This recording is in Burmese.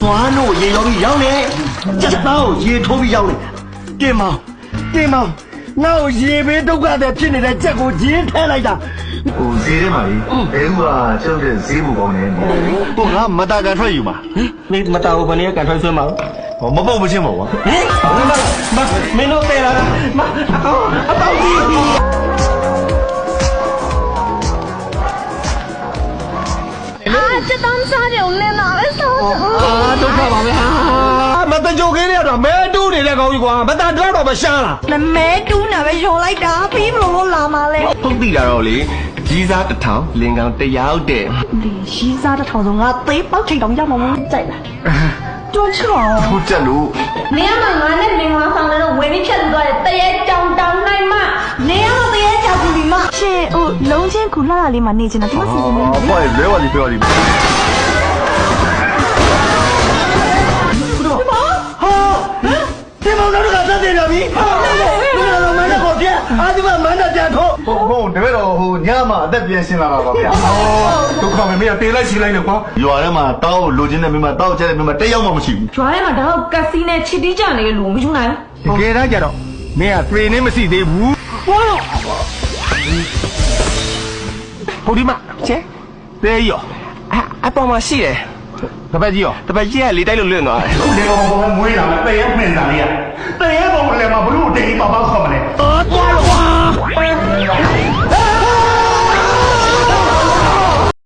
သွားလို့ရေရောပြီးရောက်နေကြက်သားကိုရေထိုးပြီးရောက်နေတင်မောင်ငါ့ကိုရေဘေးဒုက္ခတဲ့ဖြစ်နေတဲ့ကြက်ကိုဂျင်းထဲလိုက်တာ ဟိုဈေးထဲမှာလေဘဲဥကကျောက်တဲ့ဈေးဘူကောင်းနေတယ် ကိုငါမတာကန်ထွက်ယူမှာ မင်းမတော်ဘူးဘယ်နည်းကန်ထွန်းဆွဲမှာ ဟောမပုတ်မချင်းပါကွာ မင်းတို့တဲ့လားမအတော့ကြီး 这当啥牛呢？哪来烧？ ဒုက္ခပါပဲမတကြိုကင်းရတော့မဲတူးနေတဲ့ကောင်းကြီးကွာမတန်တော့မရှားလား 那没猪那边上来打，比不罗拉嘛嘞？ ဟုတ်ပြီတာတော့လေကြီးစားတစ်ထောင်လင်ကောင်တရားဟုတ်တဲ့ 你西沙的长虫啊，贼包青龙要么我在了，多巧！ ဟုတ်ကြလို့ 你要买俺那棉花上那种维密片子多的，得也长长奶嘛，你要得也长不比嘛？是哦，龙井苦辣辣的嘛，你真的怎么是的？ ဟောလွဲပါလိပြောလိ ဟာတင်မောင်တို့ကသတ်တယ်ဗျာမင်းတို့မနဲ့ကိုပြအာဒီမမနဲ့ပြန်ထိုး ဟုတ်တပည့်တော်ဟိုညမှာအသက်ပြန်ရှင်းလာတာပါဗျာဒုက္ခမင်းကတေးလိုက်ရှင်းလိုက်နေကွာ ရွာထဲမှာတောက်လိုချင်တဲ့မိမတောက်ကျတဲ့မိမတက်ရောက်မှမရှိဘူး 抓来嘛，然后咖啡呢，吃的酱那个卤没出来。 တကယ်တမ်းကြတော့မင်းကပြေနေမရှိသေးဘူးဟုတ်ဒီမချဲသေးရောအပေါ်မှာရှိတယ်တပတ်ကြီးရော တပတ်ကြီးကလေတိုက်လို့လွင့်သွားတယ် ခုလေကောင်ကမွေးလာတယ်တဲမှင်တာလေးရတဲကောင်လည်းမဘလို့တေးပါပါခေါ်မလဲ သွားလို့